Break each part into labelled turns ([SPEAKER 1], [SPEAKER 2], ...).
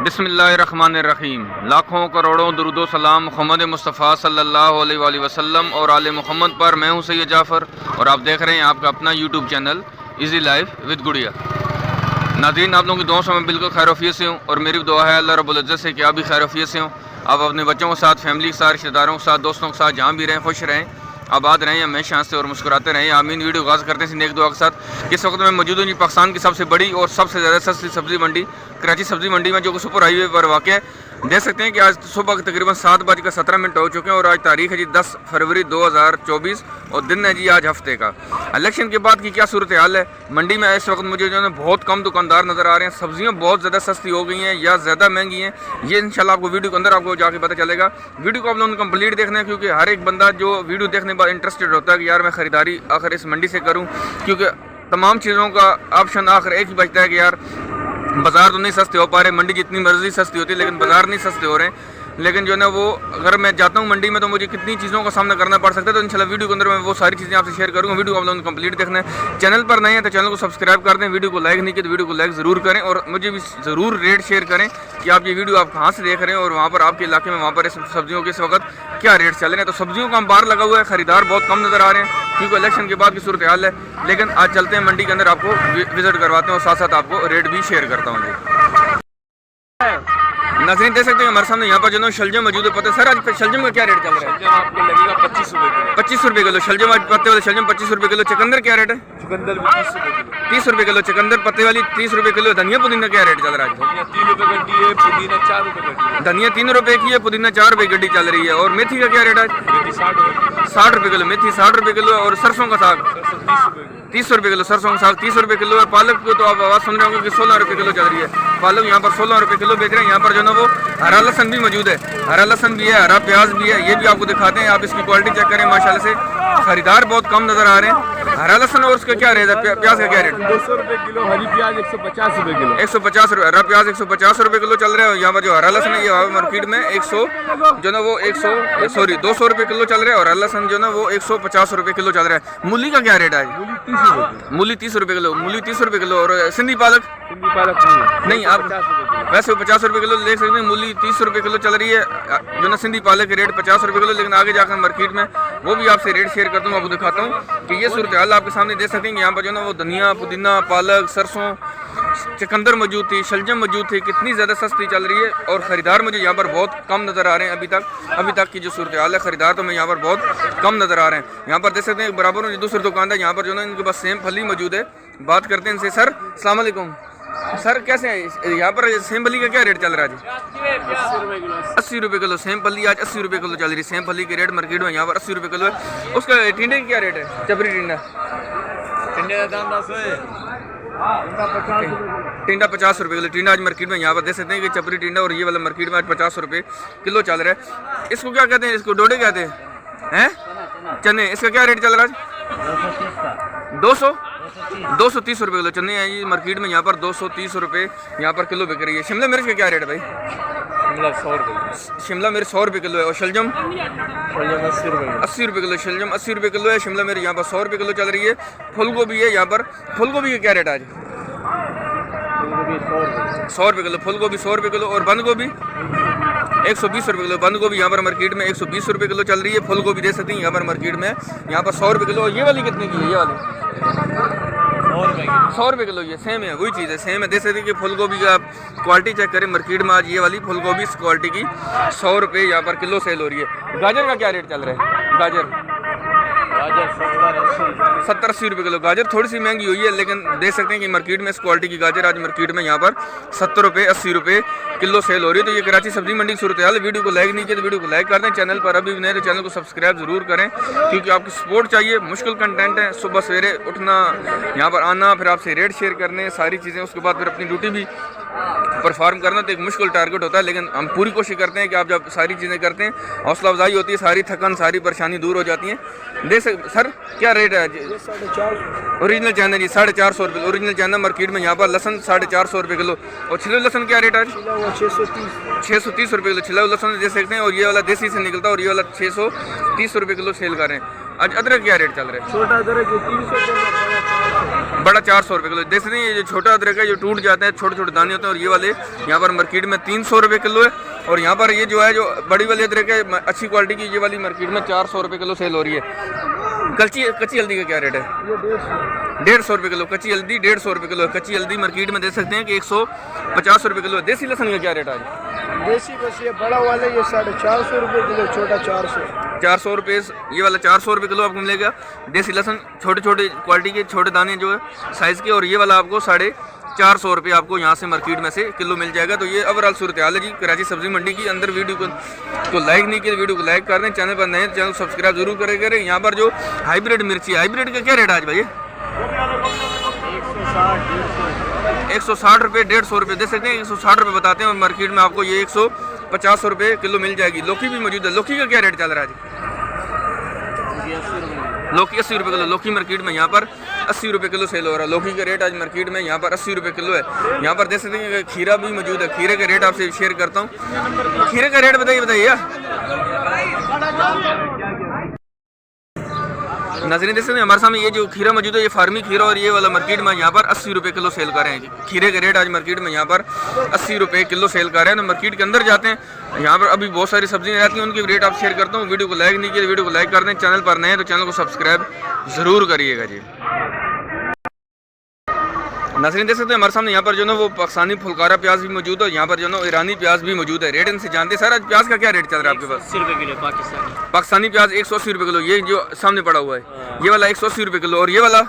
[SPEAKER 1] बिस्मिल्लाहिर्रहमानिर्रहीम। लाखों करोड़ों दुरूदो सलाम मोहम्मद मुस्तफ़ा सल्लल्लाहु अलैहि वसल्लम और आले मोहम्मद पर। मैं हूं सैयद जाफ़र और आप देख रहे हैं आपका अपना YouTube channel easy life with गुड़िया। नाज़रीन, आप लोगों की दुआओं से मैं बिल्कुल खैरियत से हूँ और मेरी दुआ है अल्लाह रब्बुल इज़्ज़त से कि आप भी खैरियत से हों। आप अपने बच्चों के साथ, फैमिली के साथ, रिश्तेदारों के साथ, दोस्तों के साथ जहाँ भी रहें खुश रहें, आबाद रहें, हमेशा से और मुस्कुराते रहें। आमीन। वीडियो आगाज़ करते हैं नेक दुआ के साथ। इस वक्त मैं मौजूद हूँ पाकिस्तान की सबसे बड़ी और सबसे ज़्यादा सस्ती सब्ज़ी मंडी कराची सब्ज़ी मंडी में, जो कि सुपर हाईवे पर वाक़ है। देख सकते हैं कि आज सुबह के तकरीबन 7:17 हो चुके हैं और आज तारीख है जी 10 फरवरी 2024 और दिन है जी आज हफ्ते का। इलेक्शन के बाद की क्या सूरत हाल है मंडी में इस वक्त? मुझे जो है बहुत कम दुकानदार नज़र आ रहे हैं। सब्जियां बहुत ज़्यादा सस्ती हो गई हैं या ज़्यादा महंगी हैं, ये इंशाल्लाह आपको वीडियो के अंदर आपको जाके पता चलेगा। वीडियो को आप लोगों ने कंप्लीट देखना है, क्योंकि हर एक बंदा जो वीडियो देखने के बाद इंटरेस्टेड होता है कि यार मैं ख़रीदारी आखिर इस मंडी से करूँ, क्योंकि तमाम चीज़ों का ऑप्शन आखिर एक ही बचता है कि यार बाज़ार तो नहीं सस्ते हो पा रहे। मंडी जितनी मर्जी सस्ती होती है लेकिन बाज़ार नहीं सस्ते हो रहे हैं। लेकिन जो है ना वो अगर मैं जाता हूँ मंडी में तो मुझे कितनी चीज़ों का सामना करना पड़ सकता है। तो इंशाल्लाह वीडियो के अंदर मैं वो सारी चीज़ें आपसे शेयर करूँगा। वीडियो को आप लोगों ने कंप्लीट देखना है। चैनल पर नए हैं तो चैनल को सब्सक्राइब कर दें। वीडियो को लाइक नहीं किया तो वीडियो को लाइक ज़रूर करें और मुझे भी ज़रूर रेट शेयर करें कि आप ये वीडियो आप कहाँ से देख रहे हैं और वहाँ पर आपके इलाके में वहाँ पर इस सब्जियों के इस वक्त क्या रेट चल रहे हैं। तो सब्जियों का अंबार लगा हुआ है, खरीदार बहुत कम नज़र आ रहे हैं क्योंकि इलेक्शन के बाद की सूरत हाल है। लेकिन आज चलते हैं मंडी के अंदर, आपको विजिट करवाते हैं और साथ साथ आपको रेट भी शेयर करता हूँ जी। नाज़रीन देख सकते हैं हमारे सामने यहाँ पर जो शलजम मौजूद है। पता है सर आज शलजम का क्या रेट चल रहा है?
[SPEAKER 2] आपको लगेगा 25 रुपये किलो।
[SPEAKER 1] 25 रुपये किलो शलजम। आज पत्ते वाले शलजम 25 रुपये किलो। चुकंदर क्या रेट है?
[SPEAKER 2] चुकंदर भी 30 रुपये किलो।
[SPEAKER 1] 30 रुपये किलो चुकंदर पत्ते वाली 30 रुपये किलो। धनिया पुदीना क्या रेट चल रहा है?
[SPEAKER 2] धनिया 3 रुपये गड्डी है, पुदीना 4 रुपये गड्डी है।
[SPEAKER 1] धनिया 3 रुपये की है, पुदीना 4 रुपये गड्डी चल रही है। और मेथी का क्या रेट है?
[SPEAKER 2] मेथी 60 रुपये।
[SPEAKER 1] 60 रुपये किलो मेथी, 60 रुपये किलो। और सरसों का साग 30 रुपये किलो। सरसों का साग 30 रुपये किलो। और पालक को तो आप आवाज़ सुन रहे होंगे कि 16 रुपये किलो चल रही है। पालक यहाँ पर 16 रुपये किलो बेच रहे हैं। यहाँ पर जो ना वो हरा लहसन भी मौजूद है। हरा लहसन भी है, हरा प्याज भी है, ये भी आपको दिखाते हैं। आप इसकी क्वालिटी चेक करें, माशाल्लाह से खरीदार बहुत कम नज़र आ रहे हैं। हरा लहसन और उसका क्या रेट है? प्याज का क्या रेट?
[SPEAKER 2] 200 रुपये किलो। हरी प्याज 150 रुपये किलो।
[SPEAKER 1] 150 रुपये। हरा प्याज 150 रुपये किलो चल रहा है। यहाँ पर जो हरा लहसन है ये मार्केट में 100 जो ना वो 200 रुपये किलो चल रहा है। और हरा लहसन जो ना वो 150 रुपये किलो चल रहा है। मूली का क्या रेट है? मूली 30 रुपये किलो। मूली 30 रुपये किलो। और सिंधी पालक नहीं, आप वैसे 50 रुपये किलो देख सकते हैं। मूली 30 रुपये किलो चल रही है जो ना सिंधी पालक के रेट 50 रुपये किलो। लेकिन आगे जाकर मार्केट में वो भी आपसे रेट शेयर करता हूँ, आपको दिखाता हूँ कि ये सूरत हाल आपके सामने देख सकते हैं कि यहाँ पर जो ना वो धनिया, पुदीना, पालक, सरसों, चुकंदर मौजूद थी, शलजम मौजूद थी, कितनी ज़्यादा सस्ती चल रही है। और ख़रीदार मुझे यहाँ पर बहुत कम नज़र आ रहे हैं। अभी तक की जो सूरत हाल है, ख़रीदार तो मैं यहाँ पर बहुत कम नज़र आ रहे हैं। यहाँ पर देख सकते हैं बराबर में दूसरी दुकान है, यहाँ पर जो ना इनके पास सेम फली मौजूद है। बात करते हैं इनसे। सर अस्सलाम वालेकुम। सर कैसे है यहाँ पर सेम फली का क्या रेट चल रहा है जी? 80 रुपये किलो। सेम फली आज 80 रुपये किलो चल रही है। सेम फली के रेट मार्केट में यहाँ पर 80 रुपये किलो है। उसका टिंडे का क्या रेट है? चपरी टिंडा
[SPEAKER 2] का दाम 10 है।
[SPEAKER 1] टिंडा 50 रुपये किलो। टिंडा आज मार्केट में यहाँ पर देख सकते हैं कि चपरी टिंडा और ये वाला मार्केट में आज 50 रुपये किलो चल रहा है। इसको क्या कहते हैं? इसको डोडे कहते हैं चने। इसका क्या रेट चल रहा है? 230 रुपये किलो चने हैं ये मार्केट में यहाँ पर 230 रुपये यहाँ पर किलो बिक रही है। शिमला मिर्च का क्या रेट है भाई?
[SPEAKER 2] शिमला 100 रुपये।
[SPEAKER 1] शिमला मिर्च 100 रुपये किलो है। और शलजम
[SPEAKER 2] 80 रुपये
[SPEAKER 1] किलो। शलजम 80 रुपये किलो है। शिमला मिर्च यहाँ पर 100 रुपये किलो चल रही है। फूल गोभी है यहाँ पर। फूल गोभी का क्या रेट है आज? 100 रुपये किलो। फूल गोभी 100 रुपये किलो। और बंद गोभी 120 रुपये किलो। बंद गोभी यहाँ पर मार्केट में 120 रुपये किलो चल रही है। फूल गोभी दे सकती हैं यहाँ पर मार्केट में यहाँ पर 100 रुपये किलो। ये वाली कितने की है? ये वाली 100 रुपये किलो। ये सेम है, वही चीज़ है, सेम है। देख सकते हैं कि फूल गोभी का आप क्वालिटी चेक करें मार्केट में। आज ये वाली फूल गोभी इस क्वालिटी की 100 रुपये यहाँ पर किलो सेल हो रही है। गाजर का क्या रेट चल रहा है? गाजर 70-80 रुपये किलो। गाजर थोड़ी सी महंगी हुई है, लेकिन देख सकते हैं कि मार्केट में इस क्वालिटी की गाजर आज मार्केट में यहाँ पर 70 रुपये 80 रुपये किलो सेल हो रही है। तो ये कराची सब्जी मंडी की सूरत हाल है। वीडियो को लाइक नहीं किया तो वीडियो को लाइक कर दें। चैनल पर अभी भी नए तो चैनल को सब्सक्राइब जरूर करें, क्योंकि आपकी सपोर्ट चाहिए। मुश्किल कंटेंट है, सुबह सवेरे उठना, यहाँ पर आना, फिर आपसे रेट शेयर करने, सारी चीज़ें, उसके बाद फिर अपनी ड्यूटी भी परफॉर्म करना तो एक मुश्किल टारगेट होता है। लेकिन हम पूरी कोशिश करते हैं कि आप जब सारी चीज़ें करते हैं हौसला अफजाई होती है, सारी थकन, सारी परेशानी दूर हो जाती है। देख सर क्या रेट है? 450 ओरिजिनल चाइना जी 450 रुपये। ओरिजिनल चाइना मार्केट में यहाँ पर लहसन 450 रुपये किलो। और छिले लहसन क्या रेट है? 630 रुपये किलो छिला लहसन देख सकते हैं। और ये वाला देसी से निकलता है और ये वाला 630 रुपये किलो सेल कर रहे हैं। आज अदरक क्या रेट चल रहा है?
[SPEAKER 2] छोटा अदरक 300,
[SPEAKER 1] बड़ा 400 रुपये किलो। देख सकते हैं ये जो छोटा अदरक है जो टूट जाते हैं, छोटे छोटे दाने होते हैं, और ये वाले यहाँ पर मार्केट में 300 रुपये किलो है। और यहाँ पर ये जो है जो बड़ी वाली अदरक है अच्छी क्वालिटी की, ये वाली मार्केट में 400 रुपये किलो सेल हो रही है। कच्ची हल्दी का क्या रेट है?
[SPEAKER 2] ये 150,
[SPEAKER 1] 150 रुपये किलो। कच्ची हल्दी 150 रुपये किलो है। कच्ची हल्दी मार्केट में देख सकते हैं कि 150 रुपये किलो है। देसी लहसुन का क्या रेट है आज?
[SPEAKER 2] देसी बस ये बड़ा वाला ये 450 रुपये किलो, छोटा 400,
[SPEAKER 1] 400 रुपये। ये वाला 400 रुपये किलो आपको मिलेगा देसी लहसुन, छोटे छोटे क्वालिटी के छोटे दाने जो है साइज़ के। और ये वाला आपको 450 रुपये आपको यहाँ से मार्केट में से किलो मिल जाएगा। तो ये ओवरऑल सूरत हाल है जी कराची सब्जी मंडी की। अंदर वीडियो को लाइक नहीं किया, वीडियो को लाइक कर दें। चैनल पर नए चैनल सब्सक्राइब जरूर करें। यहाँ पर जो हाइब्रिड मिर्ची, हाइब्रिड का क्या रेट है आज भाई? 160 रुपये, 150 रुपये देख सकते हैं। 160 रुपये बताते हैं, और मार्केट में आपको ये 150 रुपये किलो मिल जाएगी। लौकी भी मौजूद है। लौकी का क्या रेट चल रहा है आज? लौकी 80 रुपये किलो। लौकी मार्केट में यहाँ पर 80 रुपये किलो सेल हो रहा है। लौकी का रेट आज मार्केट में यहाँ पर 80 रुपये किलो है। यहाँ पर देख सकते हैं खीरा भी मौजूद है। खीरे का रेट आपसे शेयर करता हूँ। खीरे का रेट बताइए नाज़रीन। देख सकते हैं हमारे सामने ये जो खीरा मौजूद है, ये फार्मी खीरा, और ये वाला मार्केट में यहाँ पर 80 रुपये किलो सेल कर रहे हैं। खीरे का रेट आज मार्केट में यहाँ पर 80 रुपये किलो सेल कर रहे हैं। तो मार्केट के अंदर जाते हैं, यहाँ पर अभी बहुत सारी सब्जियाँ रहती हैं, उनके रेट आप शेयर करता हूँ। वीडियो को लाइक नहीं किया, वीडियो को लाइक कर दें। चैनल पर नए हैं तो चैनल को सब्सक्राइब ज़रूर करिएगा जी। नाज़रीन देख सकते हैं हमारे सामने यहाँ पर जो ना वो पाकिस्तानी फुलकारा प्याज भी मौजूद है, यहाँ पर जो ना ईरानी प्याज भी मौजूद है। रेट इनसे जानते हैं। सर आज प्याज का क्या रेट चल रहा है आपके पास?
[SPEAKER 2] 80 रुपये किलो
[SPEAKER 1] पाकिस्तानी प्याज 180 रुपये किलो। ये जो सामने पड़ा हुआ है ये वाला 180 रुपये किलो। और ये वाला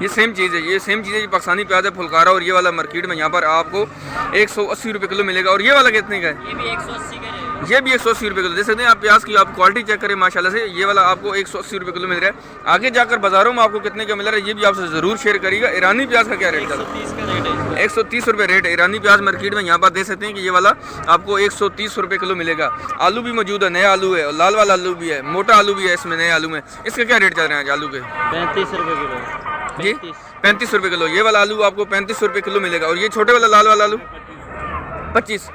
[SPEAKER 1] ये सेम चीज़ है, ये सेम चीज़ है। ये पाकिस्तानी प्याज है फुलकारा, और ये वाला मार्केट में यहाँ पर आपको 180 रुपये किलो मिलेगा। और ये वाला कितने का है?
[SPEAKER 2] ये भी 180 का है।
[SPEAKER 1] ये भी 180 रुपये किलो। देख सकते हैं आप प्याज की आप क्वालिटी चेक करें माशाल्लाह से। ये वाला आपको 180 रुपये किलो मिल रहा है। आगे जाकर बाजारों में आपको कितने का मिल रहा है ये भी आपसे ज़रूर शेयर करिएगा। ईरानी प्याज का क्या रेट है? 130 रुपये रेट है ईरानी प्याज मार्केट में। यहाँ पर देख सकते हैं कि ये वाला आपको 130 रुपये किलो मिलेगा। आलू भी मौजूद है, नया आलू है, और लाल वाला आलू भी है, मोटा आलू भी है इसमें नए आलू में। इसका क्या रेट चल रहे हैं आज आलू के?
[SPEAKER 2] 35 रुपये किलो
[SPEAKER 1] जी 35 रुपये किलो। ये वाला आलू आपको 35 रुपये किलो मिलेगा। और ये छोटे वाला लाल वाला आलू 25,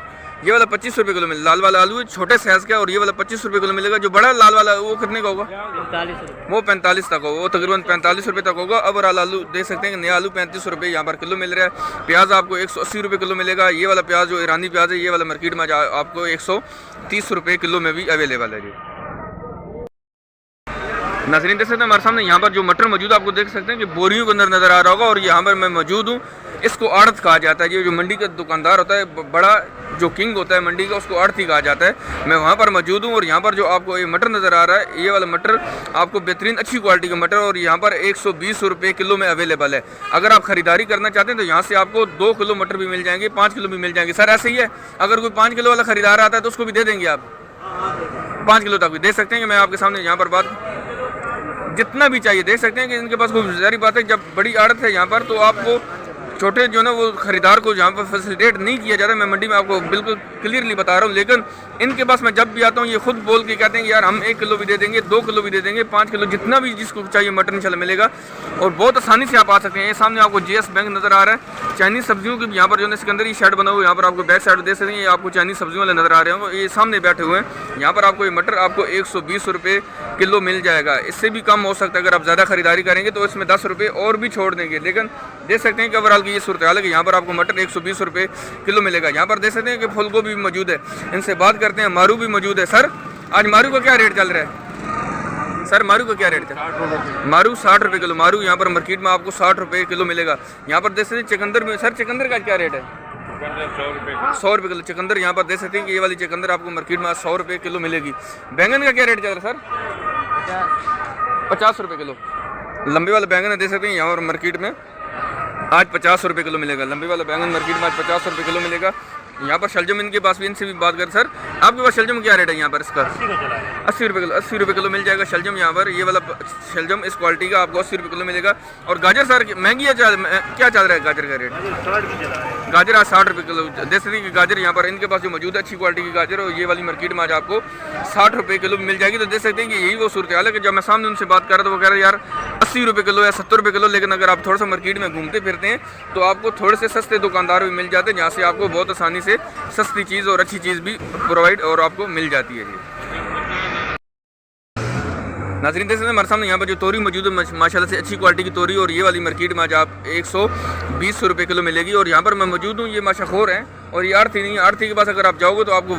[SPEAKER 1] ये वाला 25 रुपये किलो मिलेगा। लाल वाला आलू है छोटे साइज़ का, और ये वाला 25 रुपये किलो मिलेगा। जो बड़ा लाल वाला वो कितने का होगा?
[SPEAKER 2] 45 रुपये।
[SPEAKER 1] वो 45 तक होगा, वो तकरीबन 45 रुपये तक होगा। अब और आलू देख सकते हैं कि नया आलू 35 रुपये यहाँ पर किलो मिल रहा है। प्याज आपको 180 रुपये किलो मिलेगा। ये वाला प्याज जो ईरानी प्याज है, ये वाला मार्केट में आपको 130 रुपये किलो में भी अवेलेबल है जी। नाज़रीन देख सकते हैं हमारे सामने यहाँ पर जो मटर मौजूद है, आपको देख सकते हैं कि बोरियों के अंदर नज़र आ रहा होगा। और यहाँ पर मैं मौजूद हूँ, इसको आड़त कहा जाता है। ये जो मंडी का दुकानदार होता है, बड़ा जो किंग होता है मंडी का, उसको आड़ती कहा जाता है। मैं वहाँ पर मौजूद हूँ, और यहाँ पर जो आपको ये मटर नज़र आ रहा है, ये वाला मटर आपको बेहतरीन अच्छी क्वालिटी का मटर, और यहाँ पर 120 रुपये किलो में अवेलेबल है। अगर आप ख़रीदारी करना चाहते हैं तो यहाँ से आपको 2 किलो मटर भी मिल जाएंगे, 5 किलो भी मिल जाएंगे। सर ऐसे ही है, अगर कोई 5 किलो वाला ख़रीदार आता है तो उसको भी दे देंगे आप? 5 किलो तक भी दे सकते हैं। कि मैं आपके सामने यहाँ पर बात जितना भी चाहिए देख सकते हैं कि इनके पास कोई जारी बात है। जब बड़ी आड़त है यहाँ पर, तो आपको छोटे जो ना वो खरीदार को जहाँ पर फैसिलिटेट नहीं किया जाता। मैं मंडी में आपको बिल्कुल क्लियरली बता रहा हूँ। लेकिन इनके पास मैं जब भी आता हूँ, ये खुद बोल के कहते हैं कि यार हम 1 किलो भी दे देंगे, 2 किलो भी दे देंगे, 5 किलो, जितना भी जिसको चाहिए मटर इंशाल्लाह मिलेगा। और बहुत आसानी से आप आ सकते हैं। ये सामने आपको GS बैंक नज़र आ रहा है। चाइनीज़ सब्जियों की भी यहाँ पर जो है इसके अंदर ही शेड बना हुआ है। यहाँ पर आपको बैक साइड देख सकते हैं, ये आपको चाइनीज़ सब्जियों वाले नज़र आ रहे हैं। ये सामने बैठे हुए हैं। यहाँ पर आपको ये मटर आपको 120 रुपये किलो मिल जाएगा। इससे भी कम हो सकता है। अगर आप ज़्यादा खरीदारी करेंगे तो इसमें 10 रुपये और भी छोड़ देंगे। लेकिन देख सकते हैं कि ओवरऑल की ये सूरत हाल है कि यहाँ पर आपको मटर 120 रुपये किलो मिलेगा। यहाँ पर देख सकते हैं कि फूल गोभी भी मौजूद है। इनसे बात करते हैं। मारू भी मौजूद है। सर आज मारू का क्या रेट चल रहा है? सर मारू का क्या रेट है? मारू 60 रुपये किलो। मारू यहाँ पर मार्केट में आपको 60 रुपये किलो मिलेगा। यहाँ पर देख सकते हैं चकंदर में। सर चकंदर का क्या रेट है? 100 रुपये किलो चकंदर। यहाँ पर देख सकते हैं कि ये वाली चकंदर आपको मार्केट में 100 रुपये किलो मिलेगी। बैंगन का क्या रेट चल रहा है सर? 50 रुपये किलो। लंबे वाला बैंगन है, देख सकते हैं यहाँ पर मार्केट में आज 50 रुपये किलो मिलेगा। लंबे वाला बैंगन मार्केट में आज 50 रुपये किलो मिलेगा। यहाँ पर शलजम इनके पास भी, इनसे भी बात करें। सर आपके पास शलजम क्या रेट है यहाँ पर? इसका 80 रुपये किलो। 80 रुपये किलो मिल जाएगा शलजम यहाँ पर। ये वाला शलजम इस क्वालिटी का आपको 80 रुपये किलो मिलेगा। और गाजर सर महंगी है, क्या चल रहा है गाजर का रेट? गाजर आज 60 रुपये किलो। देख सकते हैं कि गाजर यहाँ पर इनके पास जो मौजूद है अच्छी क्वालिटी की गाजर, और ये वाली मार्केट में आज आपको 60 रुपये किलो मिल जाएगी। तो देख सकते हैं कि यही वो सूरत हाल है कि जब मैं सामने उनसे बात कर रहा था, वो कह रहे यार 80 रुपये किलो या 70 रुपये किलो। लेकिन अगर आप थोड़ा सा मार्केट में घूमते फिरते हैं तो आपको थोड़े से सस्ते दुकानदार भी मिल जाते हैं, जहाँ से आपको बहुत आसानी से सस्ती चीज़ और अच्छी चीज़ भी प्रोवाइड और आपको मिल जाती है जी। नाज़रीन देख सकते हैं हमारे सामने यहाँ पर जो तोरी मौजूद है माशाल्लाह से अच्छी क्वालिटी की तोरी, और ये वाली मार्केट में आज आप 120 रुपये किलो मिलेगी। और यहाँ पर मैं मौजूद हूँ, ये माशाखोर है और ये आड़ती नहीं है। आड़ती के पास अगर आप जाओगे तो आपको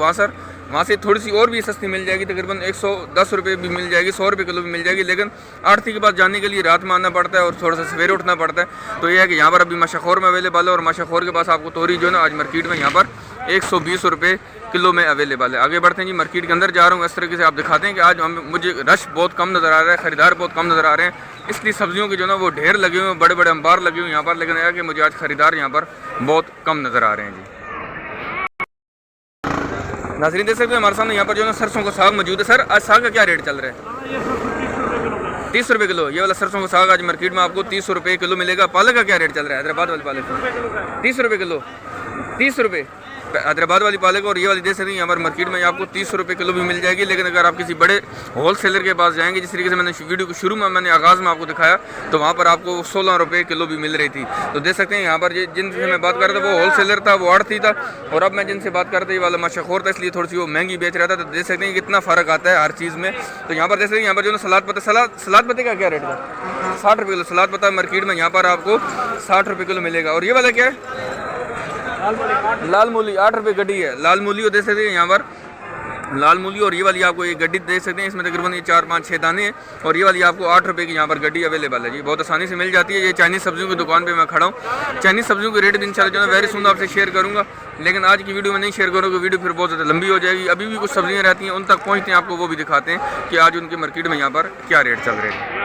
[SPEAKER 1] वहाँ से थोड़ी सी और भी सस्ती मिल जाएगी, तकरीबन 110 रुपये भी मिल जाएगी, 100 रुपये किलो भी मिल जाएगी। लेकिन आड़ती के पास जाने के लिए रात में आना पड़ता है और थोड़ा सा सवेरे उठना पड़ता है। तो ये है कि यहाँ पर अभी माशाखोर में अवेलेबल है, और माशाखोर के पास आपको तोरी जो है ना आज मार्केट में यहाँ पर 120 रुपये किलो में अवेलेबल है। आगे बढ़ते हैं जी, मार्केट के अंदर जा रहा हूँ। इस तरीके से आप दिखाते हैं कि आज मुझे रश बहुत कम नज़र आ रहा है, ख़रीदार बहुत कम नज़र आ रहे हैं। इसलिए सब्जियों के जो ना वो ढेर लगे हुए हैं, बड़े बड़े अंबार लगे हुए हैं यहाँ पर। लेकिन यह है कि मुझे आज ख़रीदार यहाँ पर बहुत कम नज़र आ रहे हैं जी। नाज़रीन देख सकते हैं हमारे सामने यहाँ पर जो है ना सरसों का साग मौजूद है। सर आज साग का क्या रेट चल रहा है? 30 रुपये किलो। ये वाला सरसों का साग आज मार्केट में आपको 30 रुपये किलो मिलेगा। पालक का क्या रेट चल रहा है? हैदराबाद वाली पालक 30 रुपये किलो, 30 रुपये हैदराबाद वाली पालक। और ये वाली देख सकते हैं यहाँ पर मार्केट में आपको 30 रुपये किलो भी मिल जाएगी। लेकिन अगर आप किसी बड़े होल सेलर के पास जाएंगे, जिस तरीके से मैंने वीडियो को शुरू में मैंने आगाज़ में आपको दिखाया, तो वहाँ पर आपको 16 रुपये किलो भी मिल रही थी। तो देख सकते हैं यहाँ पर जिनसे मैं बात कर रहा था वो होल सेलर था, वो आड़ती था, और अब मैं जिनसे बात कर रहा था ये वाला माशाखोर था, इसलिए थोड़ी सी वो महंगी बेच रहा था। तो देख सकते हैं कितना फ़र्क आता है हर चीज़ में। तो यहाँ पर देख सकते हैं यहाँ पर जो ना सलाद पत्ते का क्या रेट था? 60 रुपये किलो सलाद पत्ता मार्केट में यहाँ पर आपको 60 रुपये किलो मिलेगा। और ये वाला क्या है? लाल मूली 8 रुपये गड्डी है। लाल मूली को देख सकते हैं यहाँ पर लाल मूली, और ये वाली आपको ये गड्डी देख सकते हैं, इसमें तकरीबन ये 4-5-6 दाने हैं। और ये वाली आपको 8 रुपये की यहाँ पर गड्डी अवेलेबल है जी, बहुत आसानी से मिल जाती है। ये चाइनीज़ सब्जियों की दुकान पे मैं खड़ा हूँ। चाइनीज़ सब्जियों के रेट भी इंशाल्लाह जो है वेरी सुन आपसे शेयर करूँगा, लेकिन आज की वीडियो में नहीं शेयर करूँगा, वीडियो फिर बहुत ज़्यादा लंबी हो जाएगी। अभी भी कुछ सब्जियाँ रहती हैं, उन तक पहुँचते हैं, आपको वो भी दिखाते हैं कि आज उनकी मार्केट में यहाँ पर क्या रेट चल रहे हैं।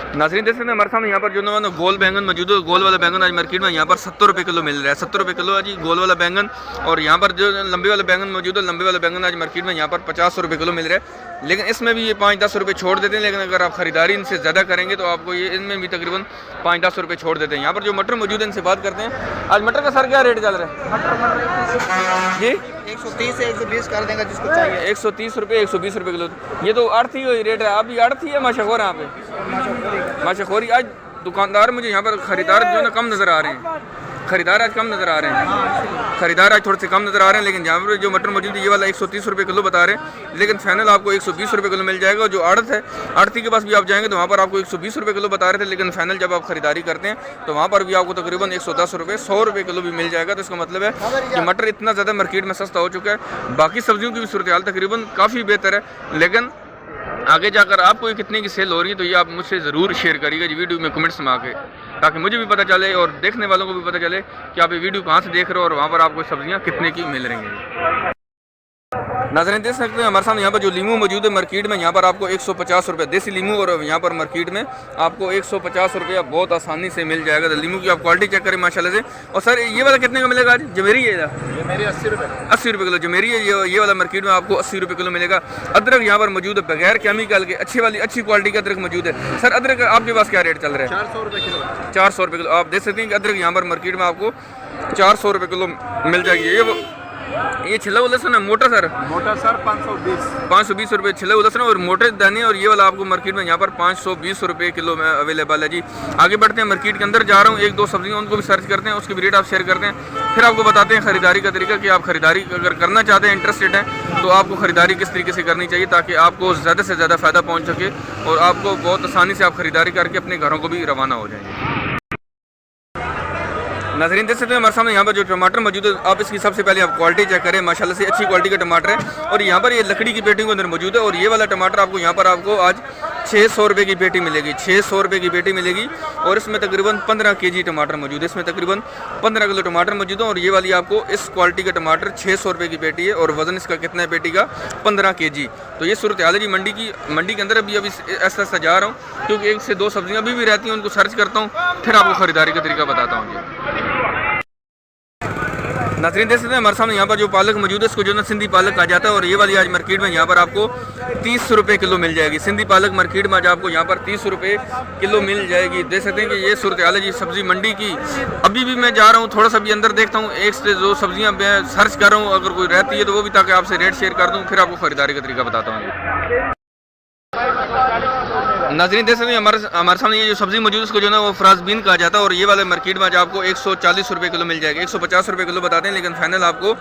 [SPEAKER 1] नाज़रीन देख सकते हैं हमारे सामने यहाँ पर जो ना गोल बैंगन मौजूद है। गोल वाला बैंगन आज मार्केट में यहाँ पर 70 रुपये किलो मिल रहा है। 70 रुपये किलो है जी गोल वाला बैंगन। और यहाँ पर जो लंबे वाला बैंगन मौजूद है, लंबे वाला बैंगन आज मार्केट में यहाँ पर 50 रुपये किलो मिल रहा है। लेकिन इसमें भी ये 5-10 रुपये छोड़ देते हैं। लेकिन अगर आप खरीदारी इनसे ज़्यादा करेंगे तो आपको ये इनमें भी तकरीबन 5-10 रुपये छोड़ देते हैं। यहाँ पर जो मटर मौजूद है इनसे बात करते हैं। आज मटर का सर क्या रेट चल रहा है जी?
[SPEAKER 2] 130 से 120 कर देंगे जिसको चाहिए।
[SPEAKER 1] 130 रुपये 120 रुपये किलो। ये तो आड़ती रेट है। अभी आड़ती है माशाखोर यहाँ पे माशाखोरी। आज दुकानदार मुझे यहाँ पर खरीदार जो ना कम नज़र आ रहे हैं, खरीदार आज कम नज़र आ रहे हैं, खरीदार आज थोड़े से कम नज़र आ रहे हैं। लेकिन यहाँ पर जो मटर मौजूद है ये वाला 130 रुपये किलो बता रहे हैं, लेकिन फाइनल आपको 120 रुपये किलो मिल जाएगा। जो आड़त है, आड़ती के पास भी आप जाएंगे तो वहाँ पर आपको 120 रुपये किलो बता रहे थे, लेकिन फाइनल जब आप खरीदारी करते हैं तो वहाँ पर भी आपको तकरीबन 110 रुपये 100 रुपये किलो भी मिल जाएगा। तो इसका मतलब है कि मटर इतना ज़्यादा मार्केट में सस्ता हो चुका है। बाकी सब्जियों की भी सूरत हाल तकरीबन काफ़ी बेहतर है, लेकिन आगे जाकर आपको ये कितने की सेल हो रही है तो ये आप मुझसे ज़रूर शेयर करिएगा जी वीडियो में कमेंट्स में आके, ताकि मुझे भी पता चले और देखने वालों को भी पता चले कि आप ये वीडियो कहाँ से देख रहे हो और वहाँ पर आपको सब्जियाँ कितने की मिल रही हैं। नाज़रीन देख सकते हैं हमारे सामने यहाँ पर जो लीमू मौजूद है मार्केट में यहाँ पर आपको 150 रुपये देसी लीमू, और यहाँ पर मार्केट में आपको 150 रुपये बहुत आसानी से मिल जाएगा। तो लीमू की आप क्वालिटी चेक करें माशाल्लाह से। और सर ये वाला कितने का मिलेगा आज? जमेरी है ये मेरी 80 रुपये किलो जमेरी है। ये वाला मार्केट में आपको 80 रुपये किलो मिलेगा। अदरक यहाँ पर मौजूद है बगैर केमिकल के, अच्छी क्वालिटी का अदरक मौजूद है। सर अदरक आपके पास क्या रेट चल रहा है?
[SPEAKER 2] 400 रुपये किलो। 400
[SPEAKER 1] रुपये किलो। आप देख सकते हैं कि अदरक यहाँ पर मार्केट में आपको 400 रुपये किलो मिल जाएगी। ये छिला हुआ लहसुन है मोटा सर 520 रुपये छिला हुआ लहसुन और मोटे दाने। और ये वाला आपको मार्केट में यहाँ पर 520 रुपये किलो में अवेलेबल है जी। आगे बढ़ते हैं, मार्केट के अंदर जा रहा हूँ, 1-2 सब्जियाँ उनको भी सर्च करते हैं, उसकी भी रेट आप शेयर करते हैं, फिर आपको बताते हैं खरीदारी का तरीका कि आप खरीदारी अगर करना चाहते हैं, इंटरेस्टेड हैं, तो आपको खरीदारी किस तरीके से करनी चाहिए ताकि आपको ज़्यादा से ज़्यादा फ़ायदा पहुँच सके और आपको बहुत आसानी से आप खरीदारी करके अपने घरों को भी रवाना हो जाएंगे। नाज़रीन देख सकते हैं हमारे सामने यहाँ पर जो टमाटर मौजूद है, आप इसकी सबसे पहले आप क्वालिटी चेक करें। माशाल्लाह से अच्छी क्वालिटी का टमाटर है। और यहाँ पर ये लकड़ी की पेटी के अंदर मौजूद है। और ये वाला टमाटर आपको यहाँ पर आपको आज 600 रुपये की पेटी मिलेगी, 600 रुपये की पेटी मिलेगी। और इसमें तकरीबन 15 kg टमाटर मौजूद है, इसमें तकरीबन 15 किलो टमाटर मौजूद है। और ये वाली आपको इस क्वालिटी का टमाटर 600 रुपये की पेटी है। और वज़न इसका कितना है पेटी का? 15 kg। तो ये सूरत हाल है जी मंडी के अंदर। अभी ऐसा ऐसा जा रहा हूँ क्योंकि 1 से 2 सब्जियाँ अभी भी रहती हैं, उनको सर्च करता हूँ, फिर आपको ख़रीदारी का तरीका बताता हूँ जी। नाज़रीन देख सकते हैं हमारे सामने यहाँ पर जो पालक मौजूद है इसको जो ना सिंधी पालक कहा जाता है। और ये वाली आज मार्केट में यहाँ पर आपको 30 रुपये किलो मिल जाएगी। सिंधी पालक मार्केट में आज आपको यहाँ पर 30 रुपये किलो मिल जाएगी। देख सकते हैं कि ये सूरत हाल है जी सब्जी मंडी की। अभी भी मैं जा रहा हूँ, थोड़ा सा भी अंदर देखता हूँ, 1 से 2 सब्जियाँ मैं सर्च कर रहा हूँ, अगर कोई रहती है तो वो भी, ताकि आपसे रेट शेयर कर दूँ, फिर आपको ख़रीदारी का तरीका बताता हूँ। नाज़रीन देख सकते हैं हमारे सामने ये जो सब्ज़ी मौजूद है उसको जो है ना वो फ्रांसबीन कहा जाता है, और ये वाले मार्केट में आज आपको 140 रुपये किलो मिल जाएगा। 150 रुपये किलो बताते हैं, लेकिन फाइनल आपको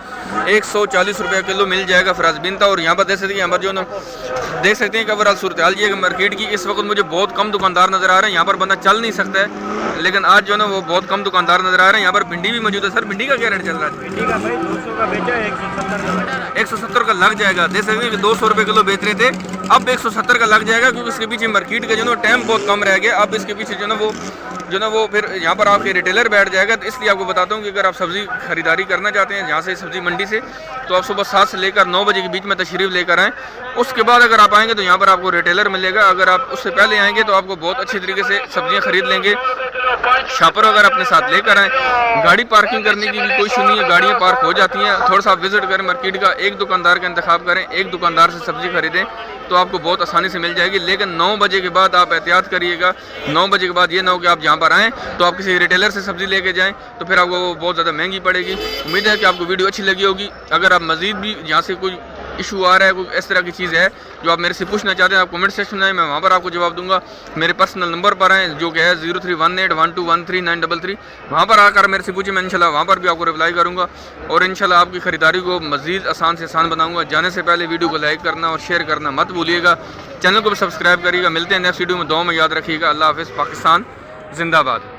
[SPEAKER 1] 140 रुपये किलो मिल जाएगा फ्रांसबीन था। और यहाँ पर देख सकते हैं, यहाँ पर जो ना देख सकते हैं कि ओवरऑल सूरत हाल ये मार्केट की इस वक्त मुझे बहुत कम दुकानदार नज़र आ रहे हैं। यहाँ पर बंदा चल नहीं सकता है, लेकिन आज जो है ना वो बहुत कम दुकानदार नज़र आ रहे हैं। यहाँ पर भिंडी भी मौजूद है। सर भिंडी का क्या रेट चल रहा है?
[SPEAKER 2] भिंडी का भाई 200 का बेचा है,
[SPEAKER 1] 170 का लग जाएगा। देख सकते हैं कि 200 रुपये किलो बेच रहे थे, अब 170 का लग जाएगा, क्योंकि इसके पीछे मार्केट का जो है टाइम बहुत कम रह गया। अब इसके पीछे जो ना वो फिर यहाँ पर आपके रिटेलर बैठ जाएगा। तो इसलिए आपको बताता हूँ कि अगर आप सब्ज़ी खरीदारी करना चाहते हैं यहाँ से सब्ज़ी मंडी से, तो आप सुबह 7 से लेकर 9 बजे के बीच में तशरीफ़ लेकर आएँ। उसके बाद अगर आप आएँगे तो यहाँ पर आपको रिटेलर मिलेगा। अगर आप उससे पहले आएँगे तो आपको बहुत अच्छी तरीके से सब्ज़ियाँ खरीद लेंगे। शॉपर अगर अपने साथ लेकर आएँ, गाड़ी पार्किंग करने की भी कोई इशू नहीं है, गाड़ियाँ पार्क हो जाती हैं। थोड़ा सा आप विजिट करें मार्केट का, एक दुकानदार का इंतखाब करें, एक दुकानदार से सब्ज़ी खरीदें तो आपको बहुत आसानी से मिल जाएगी। लेकिन 9 बजे के बाद आप एहतियात करिएगा। 9 बजे के बाद ये ना हो कि आप यहाँ पर आएँ तो आप किसी रिटेलर से सब्ज़ी लेके जाएँ, तो फिर आपको वो बहुत ज़्यादा महंगी पड़ेगी। उम्मीद है कि आपको वीडियो अच्छी लगी होगी। अगर आप मज़ीद भी यहाँ से कोई इशू आ रहा है, कोई इस तरह की चीज़ है जो आप मेरे से पूछना चाहते हैं, आप कमेंट सेक्शन में आए, मैं वहाँ पर आपको जवाब दूंगा। मेरे पर्सनल नंबर पर आएँ जो कि है 031812133933। वहाँ पर आकर मेरे से पूछे, मैं इंशाल्लाह वहाँ पर भी आपको रिप्लाई करूँगा और इंशाल्लाह आपकी ख़रीदारी को मज़ीद आसान से आसान बनाऊँगा। जाने से पहले वीडियो को लाइक करना और शेयर करना मत भूलिएगा। चैनल को भी सब्सक्राइब करिएगा। मिलते हैं नेक्स्ट वीडियो में। दुआ में याद रखिएगा। अल्लाह हाफ़िज़। पाकिस्तान जिंदाबाद।